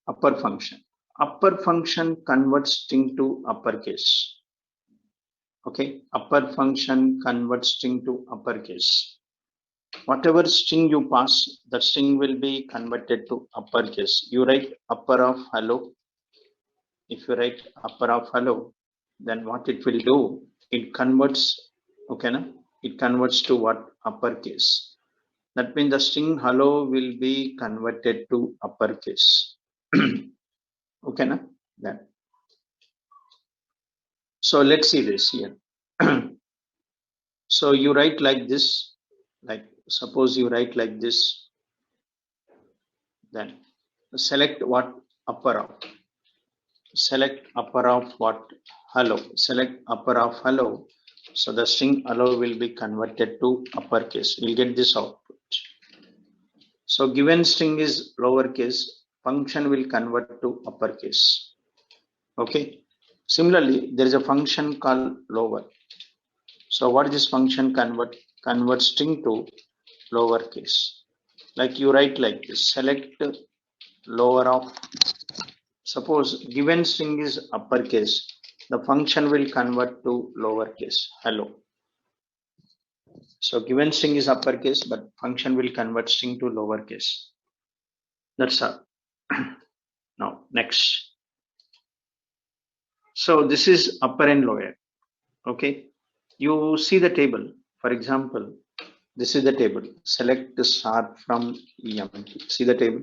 upper function. Upper function converts string to uppercase. Okay, upper function converts string to uppercase. Whatever string you pass, the string will be converted to uppercase. You write upper of hello. If you write upper of hello, then what it will do, it converts, okay, na? It converts to what? Uppercase. That means the string hello will be converted to uppercase. Okay, na? Then. So let's see this here. So you write like this, like suppose you write like this, then select what? Upper of. Select upper of what? Hello. Select upper of hello. So the string hello will be converted to uppercase. You'll get this output. So given string is lowercase, function will convert to uppercase. Okay. Similarly, there is a function called lower. So what is this function convert? Convert string to lowercase. Like you write like this, select lower of, suppose given string is uppercase, the function will convert to lowercase, hello. So given string is uppercase, but function will convert string to lowercase. That's all. Now next. So this is upper and lower. Okay. You see the table. For example, this is the table. Select the star from EMP. See the table.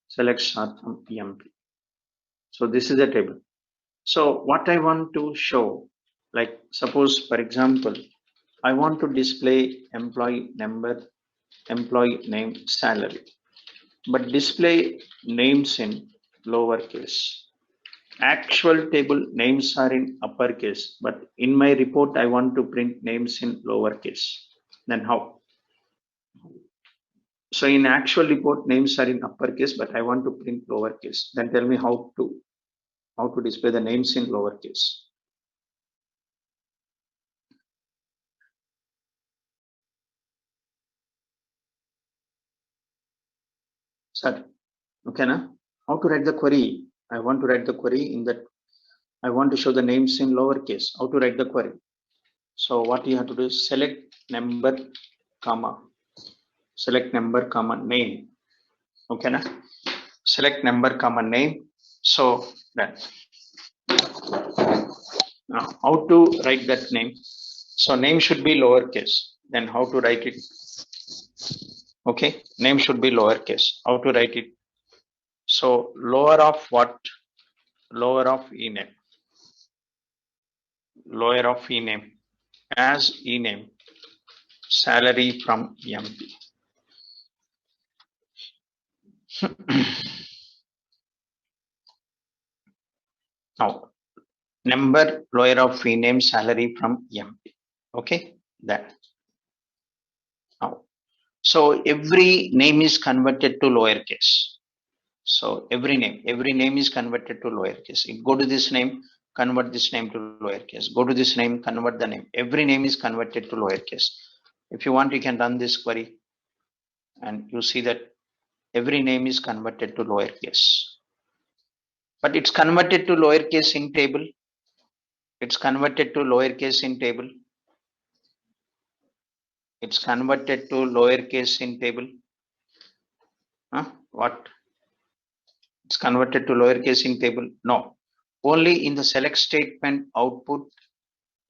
Select star from EMP. So this is the table. So what I want to show, like suppose for example, I want to display employee number, employee name, salary, but display names in lowercase. Actual table names are in uppercase, but in my report I want to print names in lowercase. Then how? So in actual report names are in uppercase, but I want to print lowercase. Then tell me how to display the names in lowercase. Sir, okay, na? How to write the query? I want to write the query in that I want to show the names in lowercase. How to write the query? So what you have to do is select number, comma, select number, comma, name. Okay, na? Select number, comma, name. So that. Now, how to write that name? So name should be lowercase. Then how to write it? Okay, name should be lowercase. How to write it? So lower of what? Lower of ename. Lower of ename as ename. Salary from EMP. Now number lower of ename, salary from EMP. Okay, that. Now, so every name is converted to lowercase. So every name is converted to lowercase. If go to this name, convert this name to lowercase. Go to this name, convert the name. Every name is converted to lowercase. If you want, you can run this query and you see that every name is converted to lowercase. But it's converted to lowercase in table. It's converted to lowercase in table. It's converted to lowercase in table. Huh? What? It's converted to lowercase in table? No. Only in the select statement output.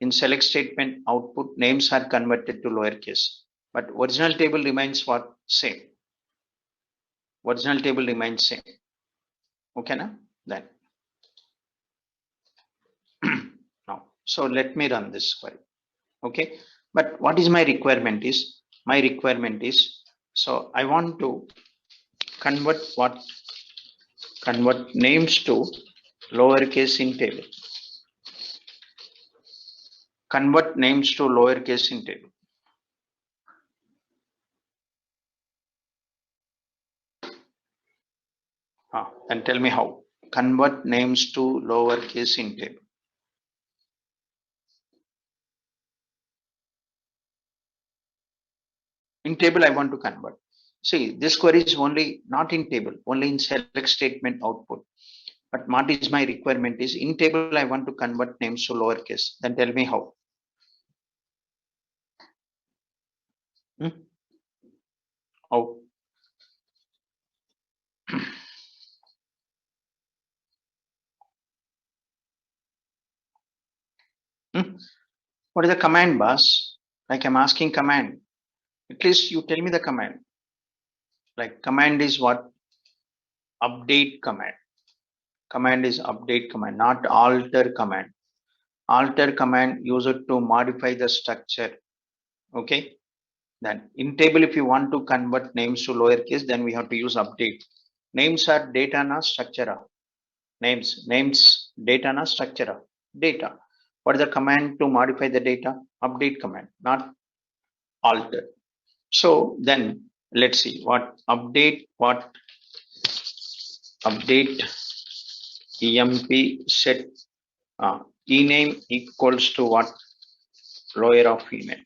In select statement output, names are converted to lowercase. But original table remains what? Same. Original table remains same. Okay, na? Then. Now, so let me run this query. Okay. But what is my requirement is? My requirement is, so I want to convert what? Convert names to lowercase in table. Convert names to lowercase in table. And tell me how. Convert names to lowercase in table. In table, I want to convert. See, this query is only not in table, only in select statement output. But what is my requirement is in table I want to convert names to lowercase. Then tell me how. Hmm? How? Hmm? What is the command, boss? Like I'm asking command. At least you tell me the command. Like command is what? Update command. Command is update command, not alter command. Alter command used to modify the structure. Okay. Then in table, if you want to convert names to lowercase, then we have to use update. Names are data na structure. Names data na structure. Data. What is the command to modify the data? Update command, not alter. So then let's see what update emp set ename equals to what? Lower of ename.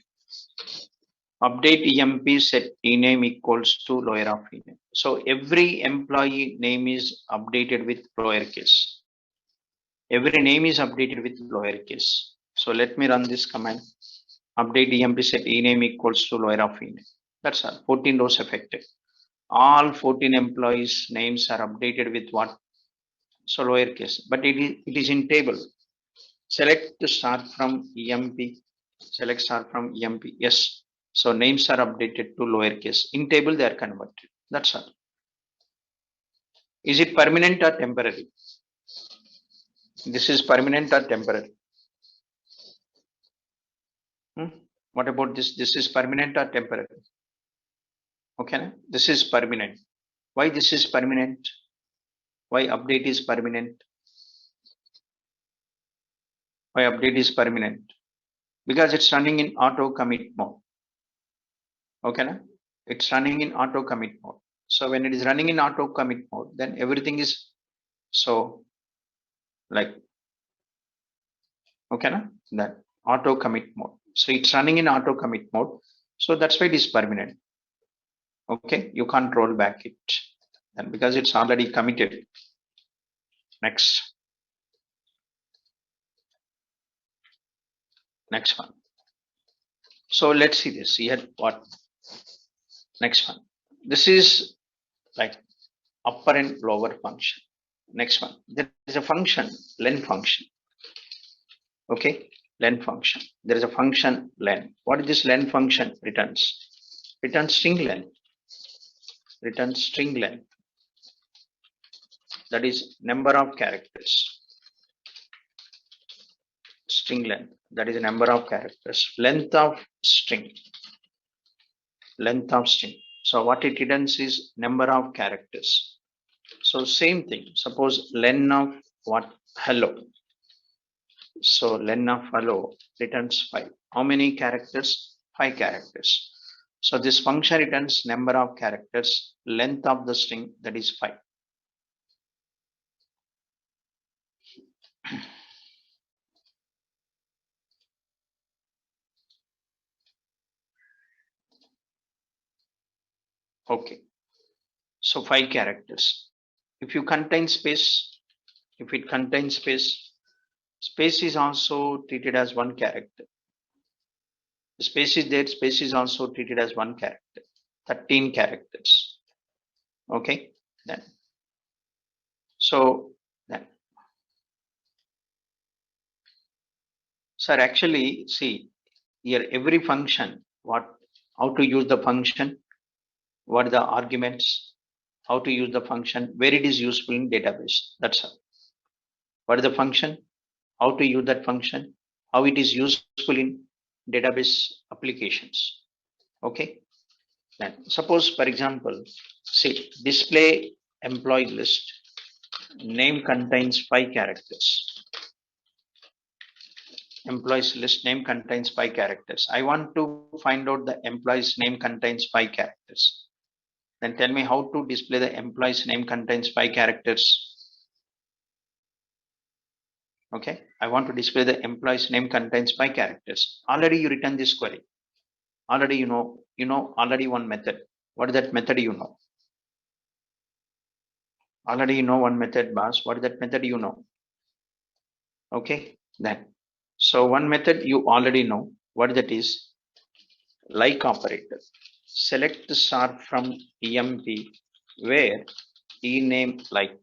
Update emp set ename equals to lower of ename. So every employee name is updated with lowercase. Every name is updated with lowercase. So let me run this command. Update emp set ename equals to lower of ename. That's all. 14 rows affected. All 14 employees names are updated with what? So lowercase, but it is in table. Select to start from emp. Select start from emp. Yes. So names are updated to lowercase. In table they are converted. That's all. Is it permanent or temporary? This is permanent or temporary? Hmm? What about this? This is permanent or temporary? Okay. This is permanent. Why this is permanent? Why update is permanent? Why update is permanent? Because it's running in auto commit mode. Okay. It's running in auto commit mode. So when it is running in auto commit mode, then everything is so like okay that auto commit mode. So it's running in auto commit mode. So that's why it is permanent. Okay, you can't roll back it. And because it's already committed. Next one. So let's see this. Here what next one. This is like upper and lower function. Next one. There is a function, len function. Okay, len function. There is a function len. What is this len function returns? Returns string len. Returns string len. That is number of characters. String length. That is a number of characters. Length of string. Length of string. So what it returns is number of characters. So same thing. Suppose len of what? Hello. So len of hello returns 5. How many characters? 5 characters. So this function returns number of characters, length of the string, that is 5. Okay. So 5 characters. If you contain space, if it contains space, space is also treated as one character. The space is there, space is also treated as one character. 13 characters. Okay. Then so then sir, actually see here every function, what, how to use the function, what are the arguments, how to use the function, where it is useful in database. That's all. What is the function, how to use that function, how it is useful in database applications. Okay. Then suppose for example, see display employee list, name contains 5 characters. Employees list name contains 5 characters. I want to find out the employee's name contains 5 characters. Then tell me how to display the employee's name contains 5 characters. Okay. I want to display the employee's name contains 5 characters. Already you written this query. Already you know already one method. What is that method you know? Already you know one method, boss. What is that method you know? Okay, then. So one method you already know. What that is? Like operator. Select star from EMP where ename like.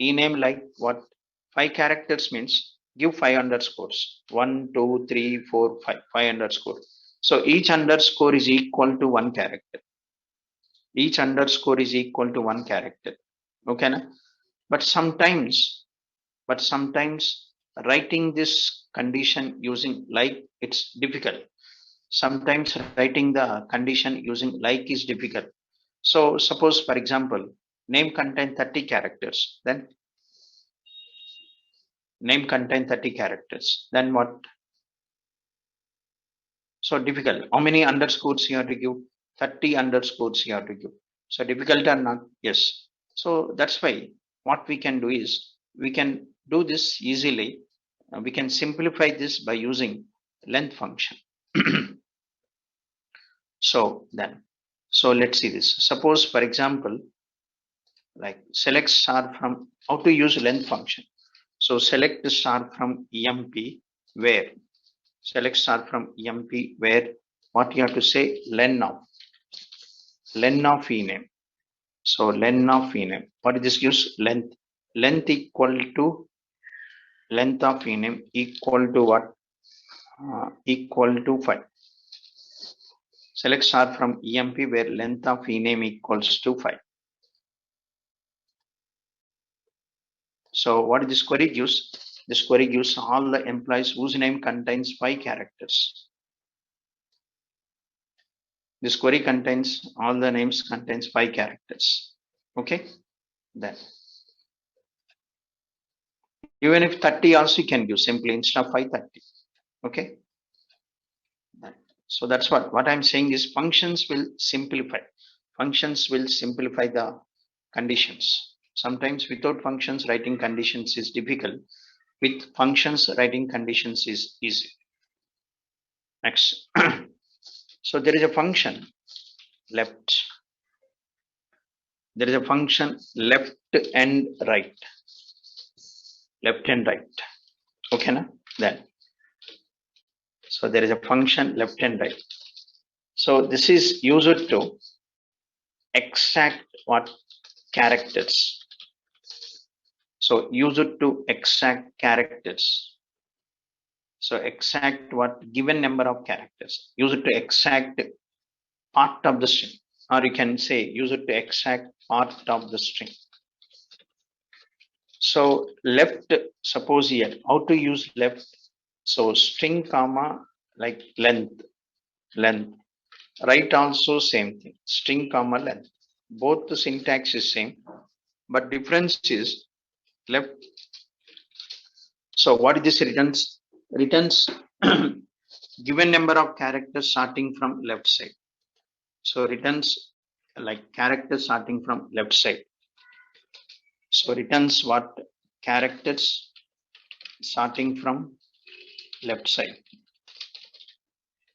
Ename like what? 5 characters means give 5 underscores. 1, 2, 3, 4, 5. 5 underscore. So each underscore is equal to one character. Each underscore is equal to one character. Okay, na? But sometimes, but sometimes writing this condition using like it's difficult. Sometimes writing the condition using like is difficult. So suppose, for example, name contain 30 characters. Then name contain 30 characters. Then what? So difficult. How many underscores you have to give? 30 underscores you have to give. So difficult or not? Yes. So that's why what we can do is we can do this easily. We can simplify this by using length function. So then, so let's see this. Suppose, for example, like select star from how to use length function. So select star from EMP where select star from EMP where what you have to say len of ename. So len of ename. What is this use? Length. Length equal to length of ename equal to what? Equal to 5. Select star from EMP where length of ename equals to 5. So what this query gives? This query gives all the employees whose name contains 5 characters. This query contains all the names contains 5 characters. Okay, then even if 30 also you can give simply instead of 530. Okay, so that's what I'm saying is functions will simplify. Functions will simplify the conditions. Sometimes without functions writing conditions is difficult. With functions writing conditions is easy. Next. So there is a function left. There is a function left and right. Left and right. Okay, na? Then. So there is a function left and right. So this is used to extract what characters. So use it to extract characters. So extract what given number of characters. Use it to extract part of the string, or you can say use it to extract part of the string. So left, suppose here, how to use left? So string comma like length. Right also same thing, string comma length. Both the syntax is same, but difference is left. So what this returns? Returns given number of characters starting from left side. So returns like characters starting from left side. So returns what? Characters starting from left side.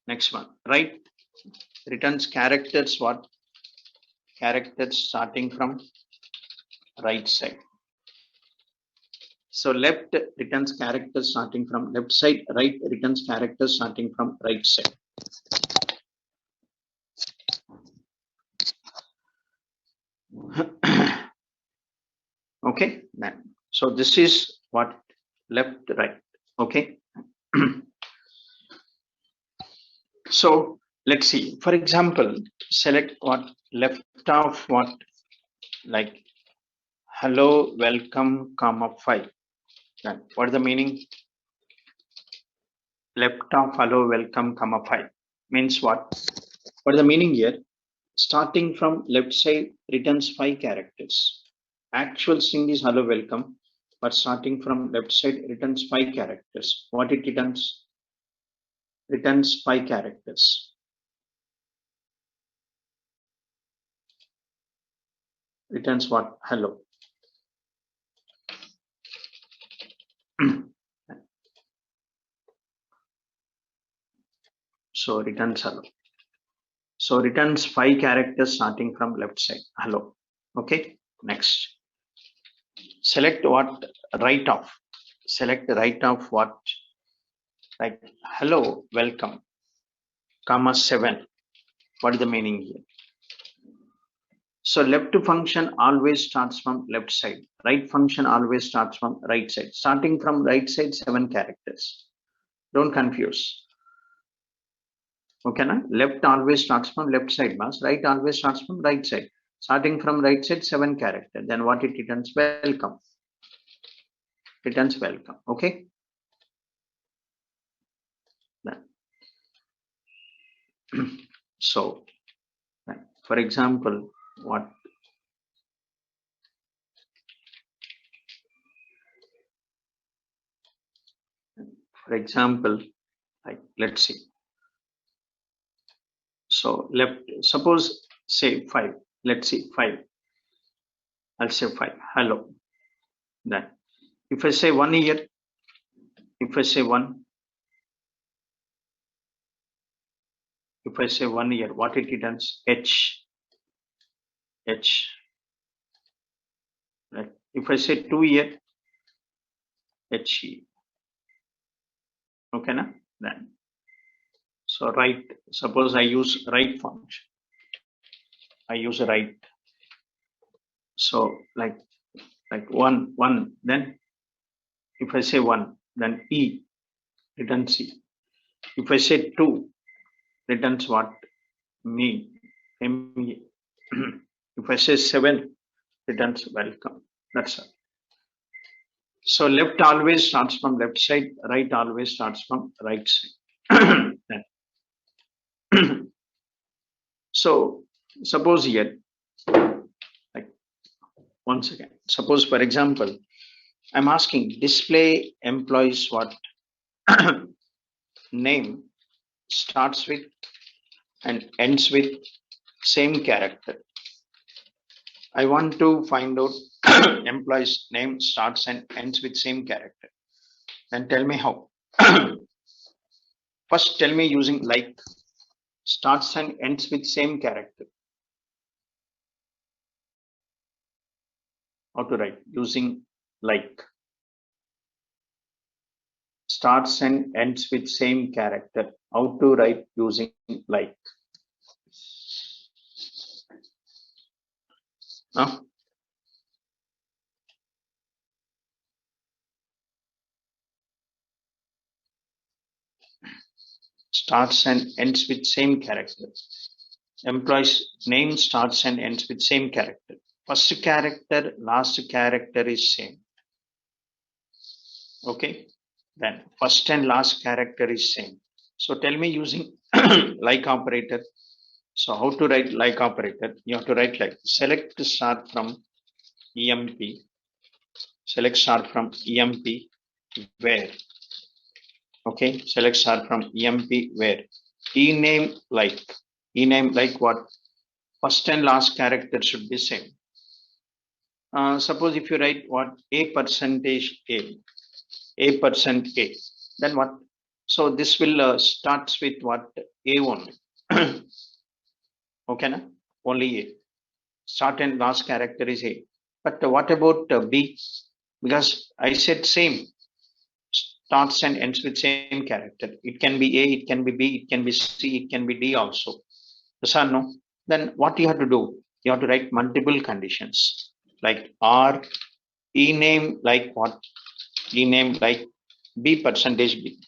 Next one, right? Returns characters what? Characters starting from right side. So left returns characters starting from left side, right returns characters starting from right side. Okay, then. So this is what left, right. Okay. So let's see. For example, select what left of what like hello, welcome, comma 5. Then what is the meaning? Left of hello, welcome, comma 5 means what? What is the meaning here? Starting from left side returns 5 characters. Actual string is hello, welcome, but starting from left side returns 5 characters. What it returns? Returns 5 characters. Returns what? Hello. So returns hello. So returns 5 characters starting from left side. Hello. Okay. Next, select what right of. Select right of what, like hello welcome comma 7. What is the meaning here? So left function always starts from left side, right function always starts from right side. Starting from right side 7 characters, don't confuse. Okay na? Left always starts from left side, mas right always starts from right side. Starting from right side 7 character, then what it returns? Welcome. Returns welcome. Okay. Then so for example, what, for example, like let's see. So left, suppose say 5. Let's see 5. I'll say 5. Hello. Then if I say 1 year, if I say 1, if I say 1 year, what it returns? H. Right. If I say 2 year, HE. Okay na? Then so right, suppose I use right function. I use a right. So like 1, then if I say 1, then E returns C. If I say 2, returns what? Me. Me. If I say 7, returns welcome. That's all. So left always starts from left side, right always starts from right side. So suppose here, like once again, suppose for example, I'm asking display employees what name starts with and ends with same character. I want to find out employee's name starts and ends with same character. Then tell me how. First tell me using like. Starts and ends with same character. How to write using like. Starts and ends with same character. How to write using like. Huh? Starts and ends with same character. Employee's name starts and ends with same character. First character, last character is same. Okay. Then first and last character is same. So tell me using like operator. So how to write like operator? You have to write like select start from EMP. Select start from EMP where. Okay. Select start from EMP where. Ename like. Ename like what? First and last character should be same. Suppose if you write what? A percentage A, then what? So this will starts with what? A only. Okay na? Only A. Start and last character is A. But what about B? Because I said same. Starts and ends with same character. It can be A, it can be B, it can be C, it can be D also. Yes or no? Then what you have to do? You have to write multiple conditions like R, ename like what? Ename like B percentage B.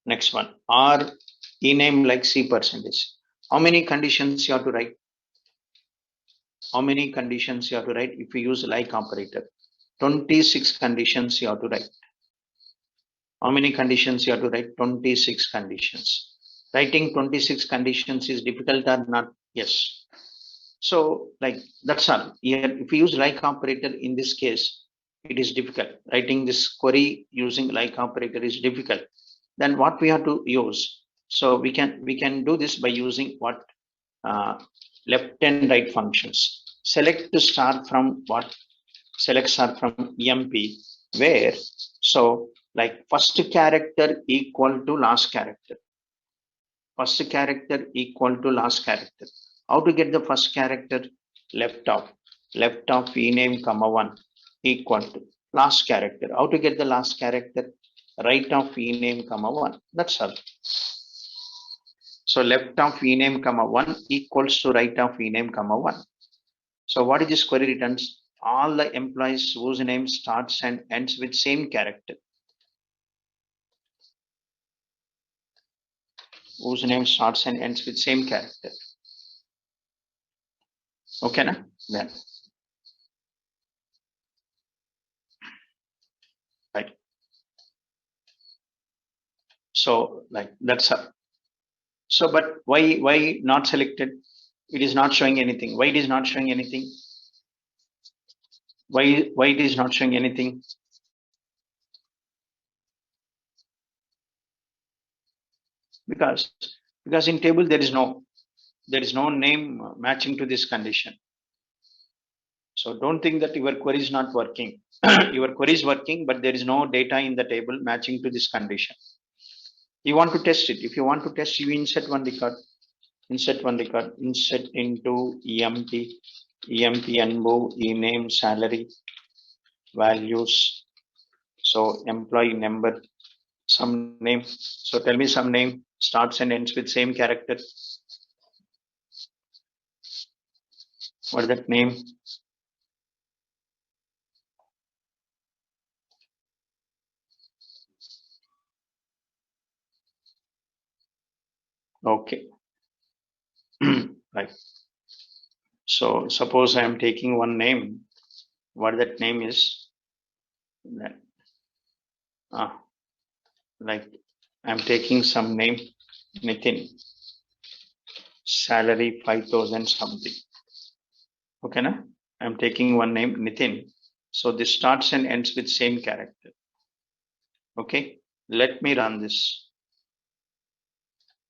Next one, R, ename like C percentage. How many conditions you have to write? How many conditions you have to write if you use like operator? 26 conditions you have to write. How many conditions you have to write? 26 conditions. Writing 26 conditions is difficult or not? Yes. So like that's all. Here, if you use like operator in this case, it is difficult. Writing this query using like operator is difficult. Then what we have to use? So we can do this by using what? Left and right functions. Select to start from what? Select start from EMP where. So like first character equal to last character. first character equal to last character. How to get the first character? Left of ename comma 1 equal to last character. How to get the last character? Right of ename comma 1. That's all. So left of ename comma 1 equals to right of ename comma 1. So what is this query returns? All the employees whose name starts and ends with same character. Whose name starts and ends with same character. Okay, na? Then. Right. So like that's all. So but why not selected? It is not showing anything. Why it is not showing anything? Why it is not showing anything? Because in table there is no name matching to this condition. So don't think that your query is not working. Your query is working, but there is no data in the table matching to this condition. You want to test it. If you want to test, you insert one record, insert into emp unmove ename salary values. So employee number, some name. So tell me some name starts and ends with same character. What is that name? Okay. Right. So suppose I am taking one name. What that name is? Like I'm taking some name, Nitin. Salary 5,000 something. Okay, na? I'm taking one name, Nitin. So this starts and ends with same character. Okay, let me run this.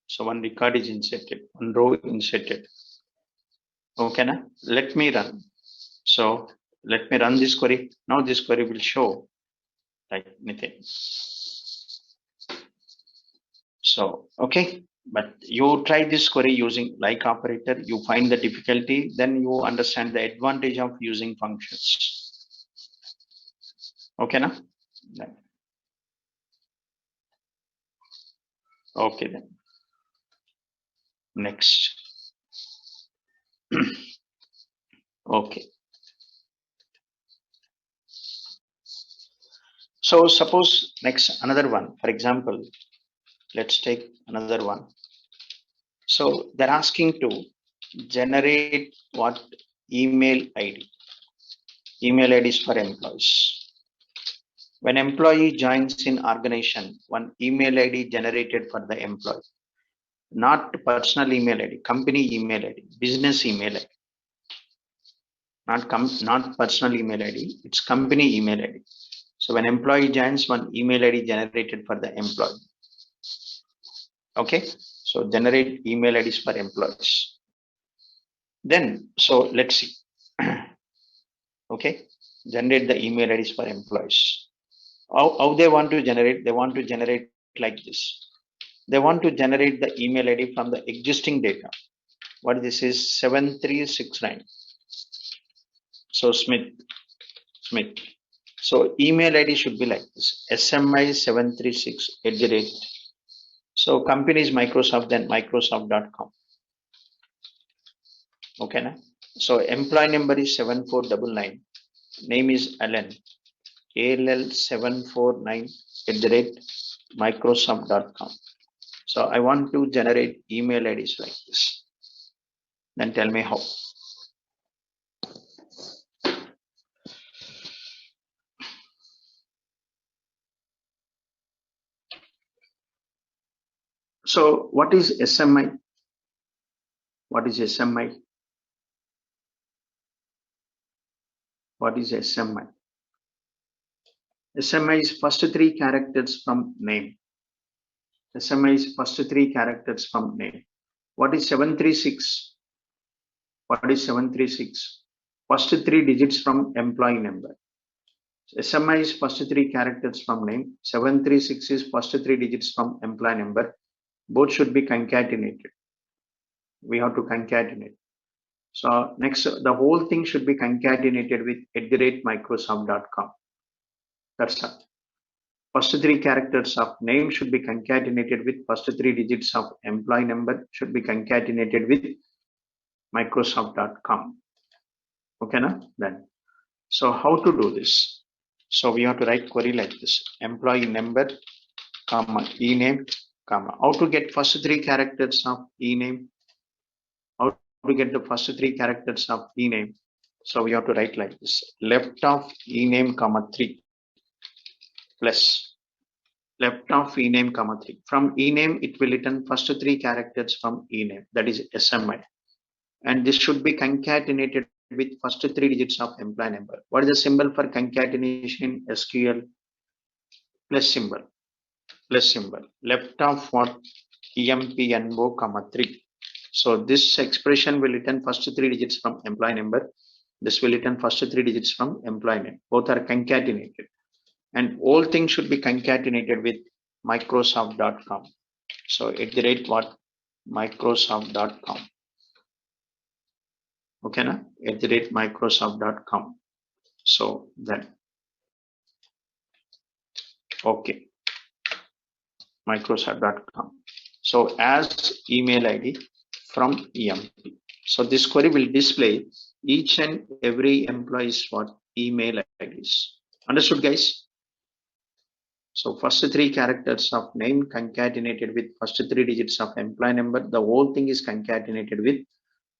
So one record is inserted, one row inserted. Okay, na? Let me run. So let me run this query. Now this query will show like Nitin. So, okay, but you try this query using like operator, you find the difficulty, then you understand the advantage of using functions. Okay, na? Okay, then. Next. Okay. So suppose next another one, for example, let's take another one. So they're asking to generate what email ID. Email IDs for employees. When employee joins in organization, one email ID generated for the employee. Not personal email ID, company email ID, business email ID. Not personal email ID, it's company email ID. So when employee joins, one email ID generated for the employee. Okay, so generate email IDs for employees. Then, so let's see. Okay, generate the email IDs for employees. How they want to generate? They want to generate like this. They want to generate the email ID from the existing data. What this is 7369. So Smith. So email ID should be like this: SMI736 @ So company is Microsoft, then Microsoft.com. Okay, na? So employee number is 7499. Name is Alan. ALL749 @ Microsoft.com. So I want to generate email IDs like this. Then tell me how. So what is SMI? What is SMI? What is SMI? SMI is first three characters from name. SMI is first three characters from name. What is 736? What is 736? First three digits from employee number. SMI is first three characters from name. 736 is first three digits from employee number. Both should be concatenated. We have to concatenate. So next, the whole thing should be concatenated with @microsoft.com. That's all. First three characters of name should be concatenated with first three digits of employee number should be concatenated with Microsoft.com. Okay, na? Then. So how to do this? So we have to write query like this: employee number, comma, e-name, comma. How to get first three characters of e-name? How to get the first three characters of e-name? So we have to write like this: left of e-name, comma 3 plus left of ename, comma 3. From ename, it will return first three characters from ename, that is SMI. And this should be concatenated with first three digits of employee number. What is the symbol for concatenation in SQL? Plus symbol. Plus symbol. Left of what? EMPNO, comma 3. So this expression will return first three digits from employee number. This will return first three digits from employee name. Both are concatenated. And all things should be concatenated with Microsoft.com. So @ Microsoft.com. Okay, na? @ Microsoft.com. So then, okay, Microsoft.com. So as email ID from EMP. So this query will display each and every employee's what email IDs. Understood, guys? So first three characters of name concatenated with first three digits of employee number. The whole thing is concatenated with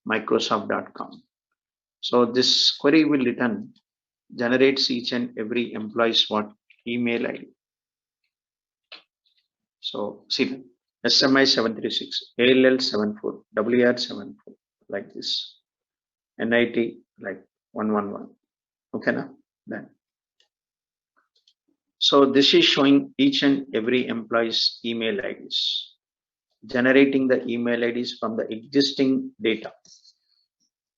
Microsoft.com. So this query will return generates each and every employee's what email ID. So see SMI 736, ALL 74, WR 74 like this, NIT like 111. Okay, now then. So this is showing each and every employee's email IDs, generating the email IDs from the existing data,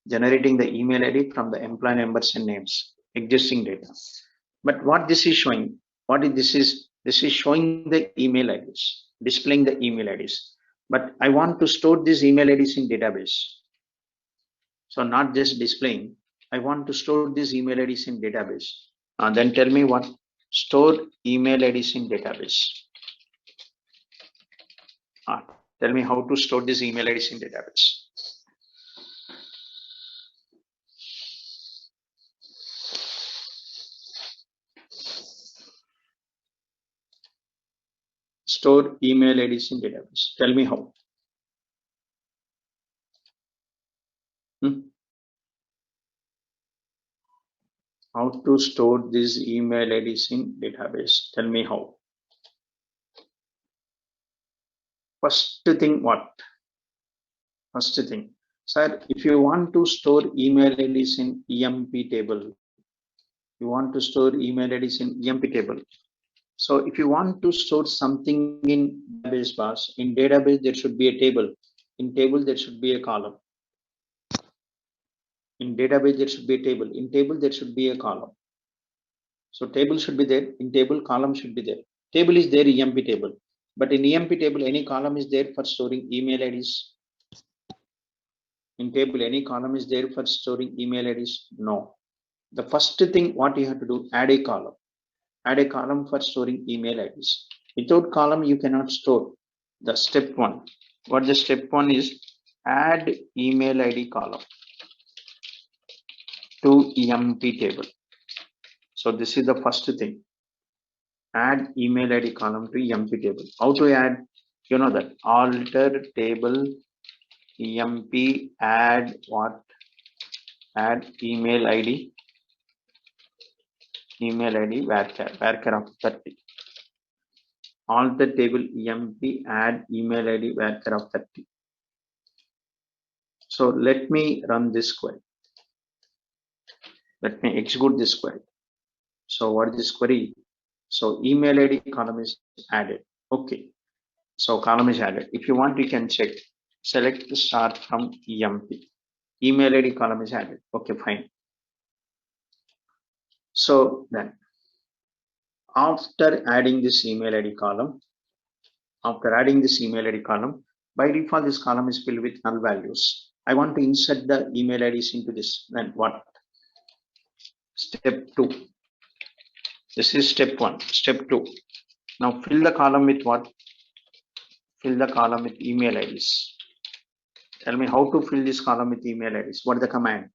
generating the email ID from the employee numbers and names, existing data. But what this is showing, this is showing the email IDs, displaying the email IDs. But I want to store these email IDs in database. So not just displaying, I want to store these email IDs in database. Then tell me what store email IDs in database. Tell me how to store these email IDs in database. Store email IDs in database. Tell me how. How to store these email IDs in database? Tell me how. First thing, what? First thing, sir, if you want to store email IDs in EMP table, you want to store email IDs in EMP table. So if you want to store something in database bus, in database there should be a table. In table there should be a column. In database there should be a table. In table there should be a column. So table should be there. In table column should be there. Table is there EMP table. But in EMP table any column is there for storing email IDs? In table any column is there for storing email IDs? No. The first thing what you have to do, add a column. Add a column for storing email IDs. Without column you cannot store. The step one. What the step one is, add email ID column to EMP table. So this is the first thing. Add email ID column to EMP table. How to add? You know that. Alter table EMP add what? Add email ID. Email ID varchar of 30. Alter table EMP add email ID varchar of 30. So let me run this query. Let me execute this query. So what is this query? So email ID column is added. Okay. So column is added. If you want, you can check. Select start from EMP. Email ID column is added. Okay, fine. So then, after adding this email ID column, After adding this email ID column, by default, this column is filled with null values. I want to insert the email IDs into this. Then what? Step 2. This is step 1. Step 2. Now fill the column with what? Fill the column with email IDs. Tell me how to fill this column with email IDs. What is the command?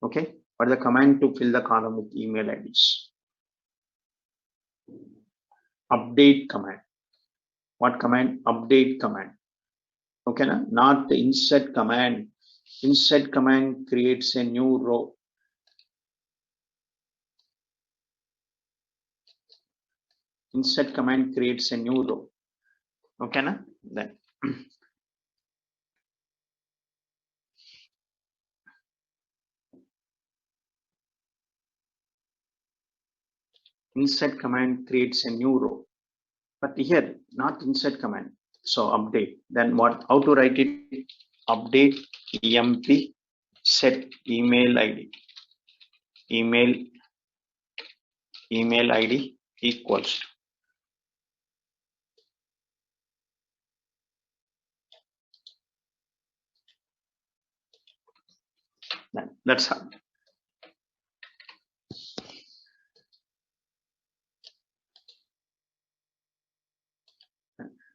Okay. What is the command to fill the column with email IDs? Update command. What command? Update command. Okay, na? Not the insert command. Insert command creates a new row. Insert command creates a new row. Okay, na? Then insert command creates a new row. But here, not insert command. So update. Then what? How to write it? Update emp set email ID. Email ID equals to. That's how.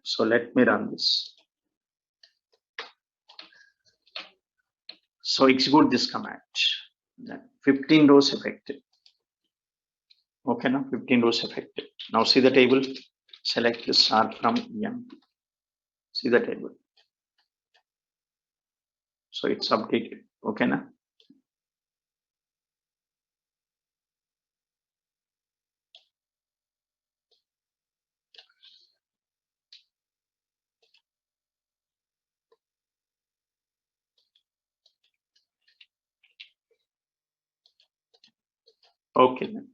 So let me run this. So execute this command. 15 rows affected. Okay, now 15 rows affected. Now see the table. Select the start from emp. See the table. So it's updated. Okay, now. Okay, then.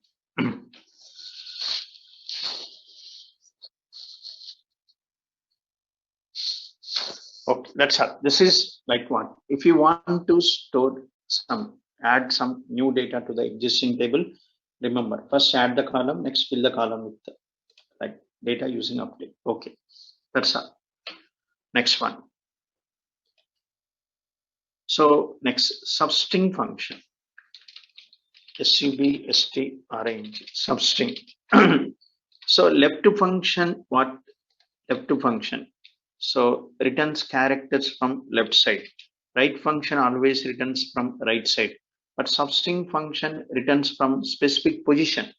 Okay, that's how. This is like what? If you want to add some new data to the existing table, remember first add the column, next fill the column with the like data using update. Okay, that's how. Next one. So next substring function. Substring. Substring. So left function, what? Left function. So returns characters from left side. Right function always returns from right side. But substring function returns from specific position.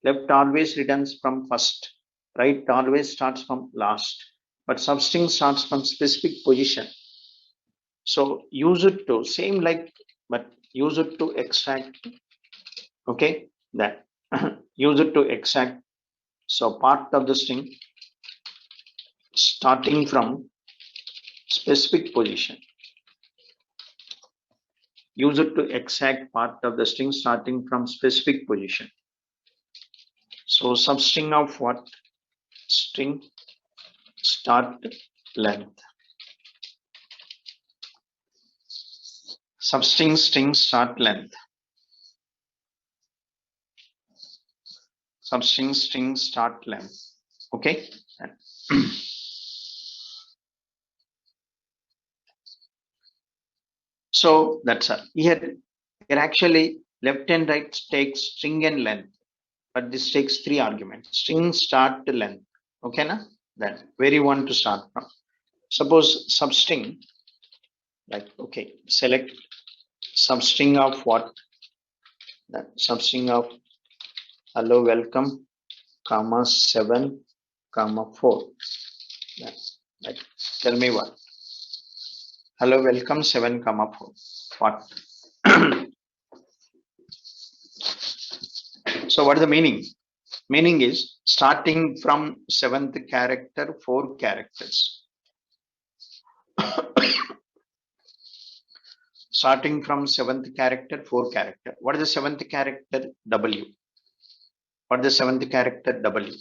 Left always returns from first. Right always starts from last. But substring starts from specific position. So use it to same like, but use it to extract. Okay, that use it to extract. So part of the string starting from specific position. Use it to extract part of the string starting from specific position. So substring of what? String start length. Substring string start length. Substring string start length. Okay. So that's here actually left and right takes string and length, but this takes 3 arguments. String start to length. Okay, na? Then where you want to start from? Suppose substring, like okay, select substring of what? That substring of hello welcome, comma 7, comma 4. Yeah, like tell me what? Hello welcome 7, comma 4. What? So what is the meaning? Meaning is starting from 7th character, 4 characters. Starting from 7th character, 4 character. What is the 7th character? W. What is the 7th character? W.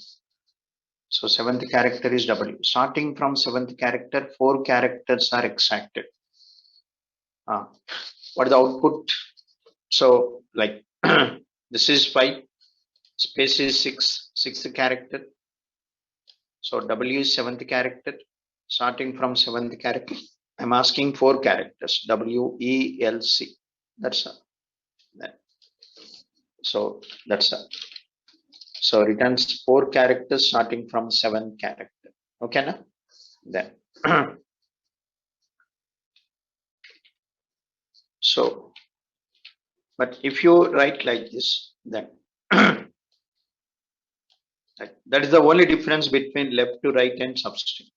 So 7th character is W. Starting from 7th character, 4 characters are extracted. What is the output? So like this is 5, space is 6, 6th character. So W is seventh character. Starting from seventh character, I'm asking four characters. WELC. That's all. So that's all. So returns four characters starting from seventh character. Okay, na? Then so, but if you write like this, then that is the only difference between left to right and substring.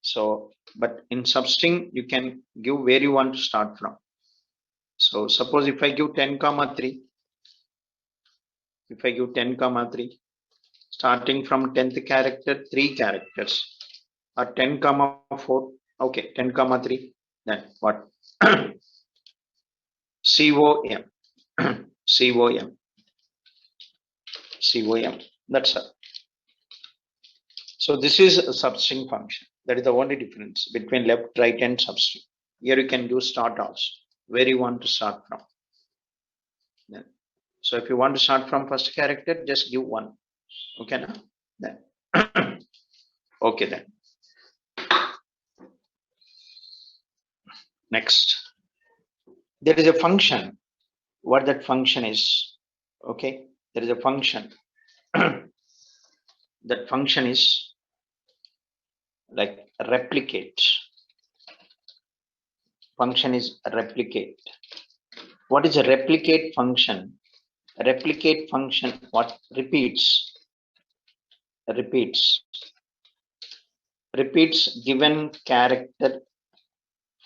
So, but in substring, you can give where you want to start from. So suppose if I give 10 comma 3, if I give 10 comma 3, starting from 10th character, 3 characters, or 10 comma 4, okay, 10 comma 3, then what? COM, COM, COM, that's all. So this is a substring function. That is the only difference between left, right, and substring. Here you can do start also, where you want to start from. Then, so if you want to start from first character, just give 1. Okay, now? Then okay, then next, there is a function. What that function is? Okay, there is a function. That function is like replicate. Function is replicate. What is a replicate function? A replicate function what repeats given character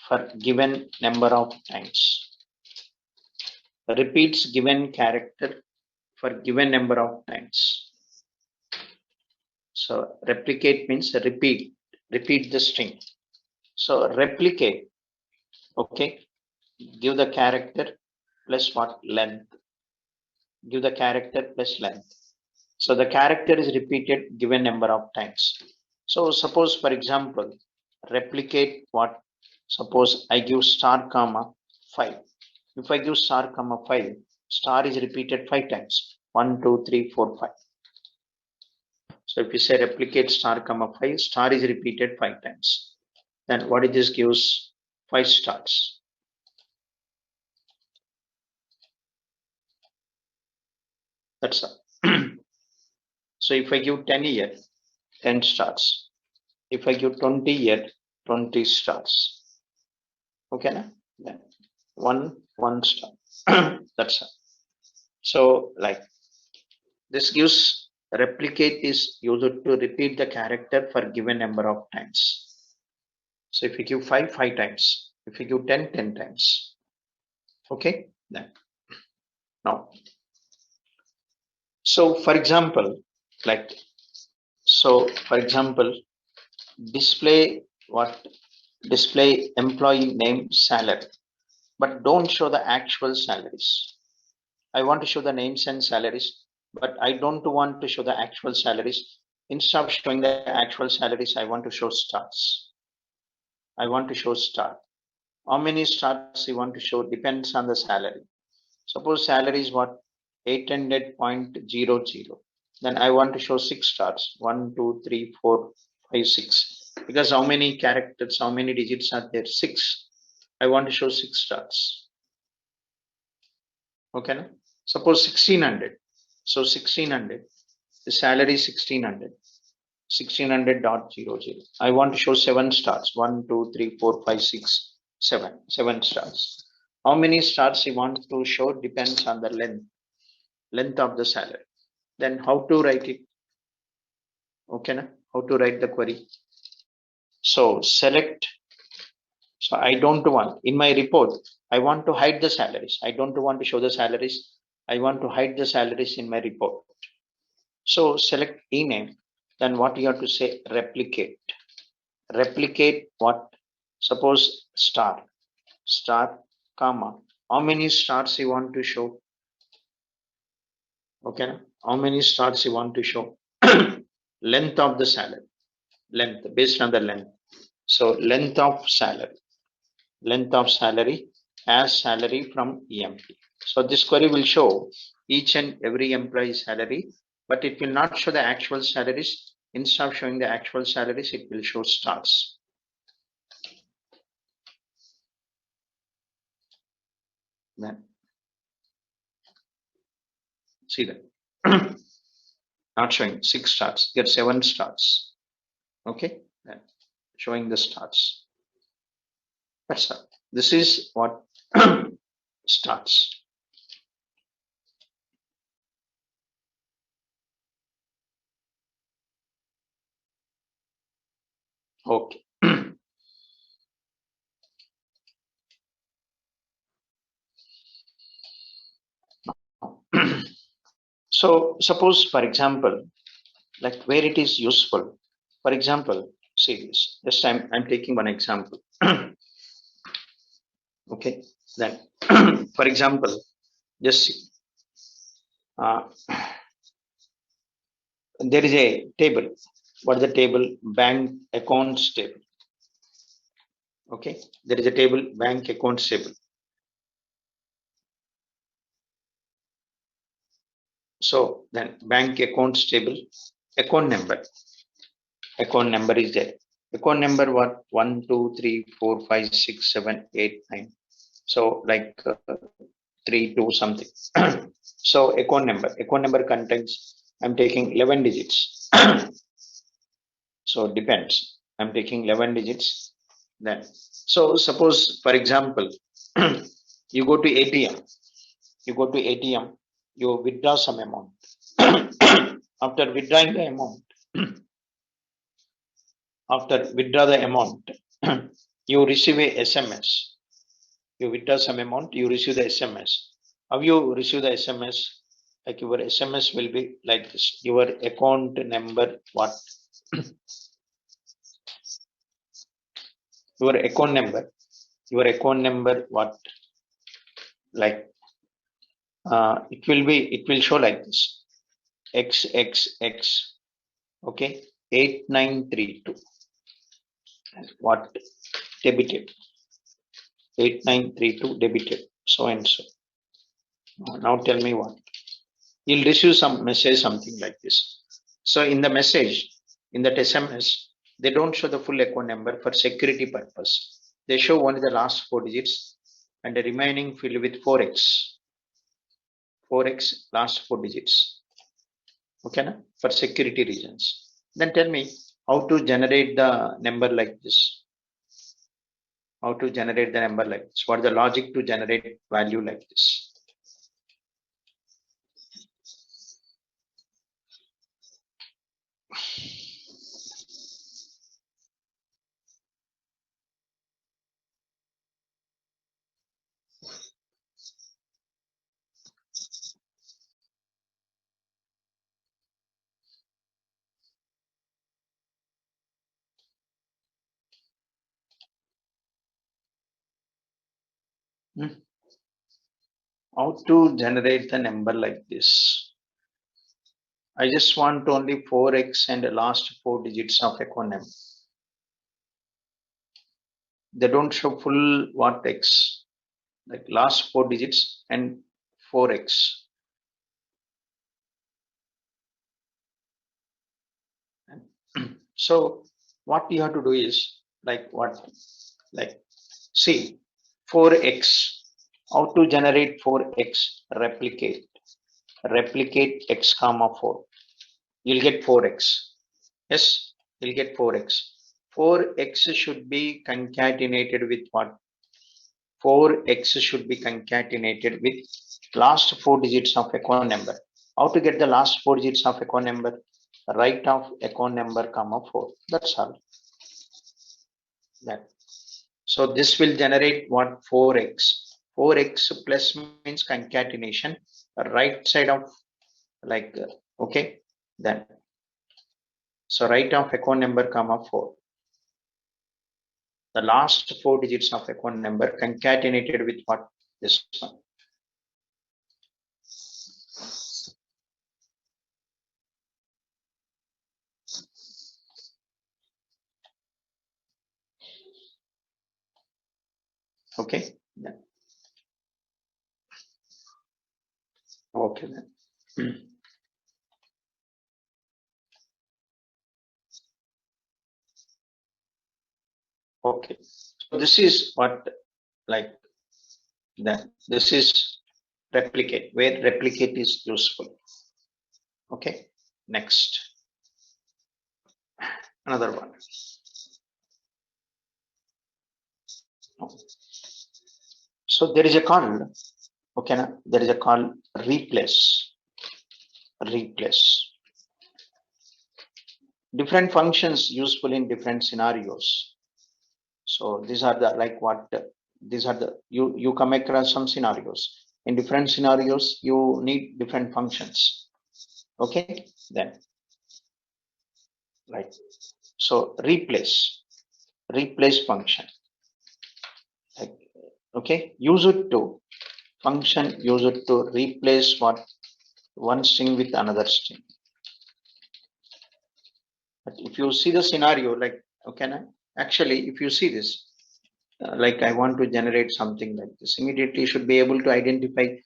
for given number of times. Repeats given character for given number of times. So replicate means repeat the string. So replicate, okay, give the character plus what? Length. Give the character plus length. So the character is repeated given number of times. So suppose, for example, replicate what? Suppose I give star comma 5. If I give star comma 5, star is repeated 5 times. 1, 2, 3, 4, 5. So if you say replicate star comma 5, star is repeated 5 times. Then what it just gives? 5 stars. That's all. So if I give 10 here, 10 stars. If I give 20 here, 20 stars. Okay, na? Then one star. That's all. So like this gives replicate is used to repeat the character for given number of times. So if you give 5 times, if you give 10 times. Okay, then now. So for example, like so for example, display what? Display employee name salary, but don't show the actual salaries. I want to show the names and salaries, but I don't want to show the actual salaries. Instead of showing the actual salaries, I want to show stars. I want to show star. How many stars you want to show depends on the salary. Suppose salary is what? 800.00. Then I want to show 6 stars. 1, 2, 3, 4, 5, 6. Because how many characters, how many digits are there? 6. I want to show 6 stars. Okay, na? Suppose 1600. So 1600. The salary is 1600. 1600.00. I want to show 7 stars. 1, 2, 3, 4, 5, 6, 7. 7 stars. How many stars you want to show depends on the length of the salary. Then how to write it? Okay, na? How to write the query? So select. So I don't want in my report. I want to hide the salaries. I don't want to show the salaries. I want to hide the salaries in my report. So select ename. Then what you have to say? Replicate. Replicate what? Suppose star, comma. How many stars you want to show? Okay, how many stars you want to show? Length of the salary. Length based on the length. So length of salary. Length of salary as salary from EMP. So this query will show each and every employee salary, but it will not show the actual salaries. Instead of showing the actual salaries, it will show stars. Then see that. Not showing 6 stars, get 7 stars. Okay, then showing the stars. That's all. This is what stars. Okay. So suppose, for example, like where it is useful. For example, see this. This time I'm taking one example. Okay. Then, for example, just see. Uh, there is a table. What is the table? Bank accounts table. Okay. There is a table, bank accounts table. So then bank accounts table, account number. Account number is there. Account number what? 1, 2, 3, 4, 5, 6, 7, 8, 9. So like 3, 2 something. So account number. Account number contains, I'm taking 11 digits. So it depends. I'm taking 11 digits. Then, so suppose, for example, you go to ATM. You go to ATM. You withdraw some amount. After withdrawing the amount, you receive a SMS. You withdraw some amount, you receive the SMS. How you receive the SMS? Like your SMS will be like this. Your account number, what? Your account number. Your account number, what? Like it will show like this. XXX. Okay. 8932. What? Debited. 8932 debited. So and so. Now tell me what. You'll receive some message, something like this. So in the message, in that SMS, they don't show the full account number for security purpose. They show only the last 4 digits and the remaining filled with 4x. 4x last 4 digits. Okay, na? For security reasons. Then tell me how to generate the number like this. How to generate the number like this. What is the logic to generate value like this? Hmm? How to generate the number like this? I just want only 4x and the last 4 digits of account number. They don't show full what x, like last 4 digits and 4x. So what you have to do is like what? Like see 4x. How to generate 4x? Replicate x comma 4. You'll get 4x. Yes, you'll get 4x. 4x should be concatenated with what? 4x should be concatenated with last 4 digits of account number. How to get the last 4 digits of account number? Right of account number comma 4. That's all. That. So this will generate what? 4x. 4x plus means concatenation. Right side of like okay. Then so right of account number comma 4. The last 4 digits of account number concatenated with what? This one. Okay. Then. Okay then. Okay, so this is what, like, that this is replicate, where replicate is useful. Okay, next, another one. So there is a call. Okay, now there is a call replace. Replace. Different functions useful in different scenarios. So these are the, like, what these are the, you come across some scenarios. In different scenarios, you need different functions. Okay, then, like, so replace function. Like, okay, use it to function, use it to replace what, one string with another string. But if you see the scenario, like, okay, actually, if you see this, like, I want to generate something like this, immediately you should be able to identify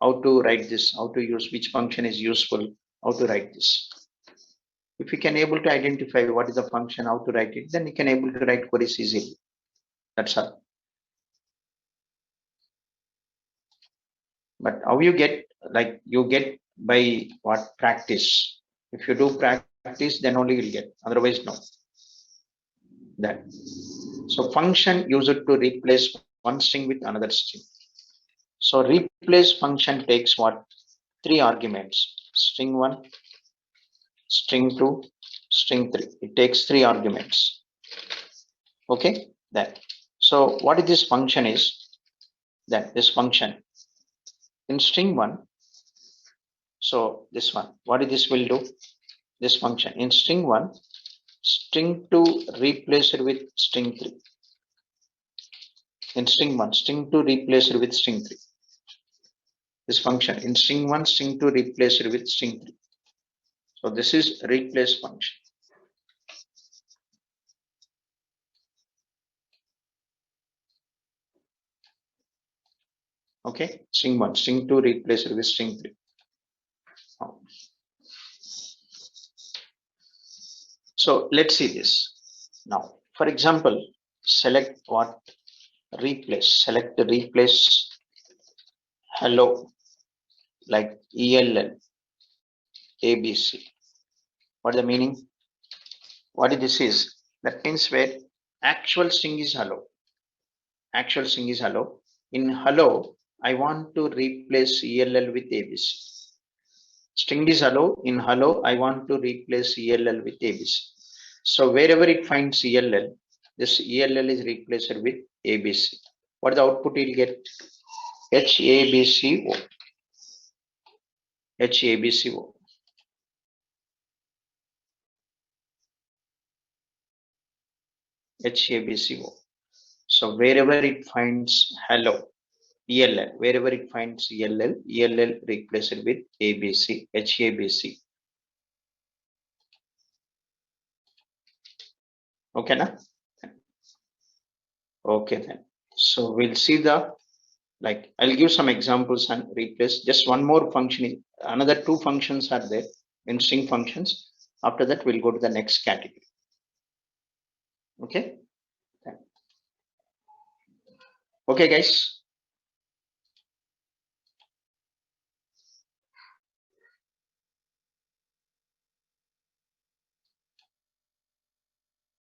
how to write this, how to use which function is useful, how to write this. If you can able to identify what is the function, how to write it, then you can able to write queries easily. That's all. But how you get, like, you get by what, practice. If you do practice, then only you'll get. Otherwise, no. That. So function use it to replace one string with another string. So replace function takes what? Three arguments: string one, string two, string three. It takes three arguments. Okay, that. So what is this function is that this function in string one. So this one, what is this will do? This function in string one, string two replace it with string three. In string one, string two replace it with string three. This function in string one, string two replace it with string three. So this is replace function. Okay, string one, string two replace it with string three. So let's see this now. For example, select what, replace. Select the replace hello, like ELL ABC. What is the meaning? What this is? That means where actual string is hello. Actual string is hello. In hello, I want to replace ELL with ABC. String is hello. In hello, I want to replace ELL with ABC. So wherever it finds ELL, this ELL is replaced with ABC. What the output you'll get? HABCO. HABCO. HABCO. So wherever it finds hello, ELL, wherever it finds ELL, ELL replace it with ABC, HABC. Okay, na? Okay then. So we'll see the, like, I'll give some examples and replace just one more function. Another two functions are there in string functions. After that, we'll go to the next category. Okay. Okay, guys.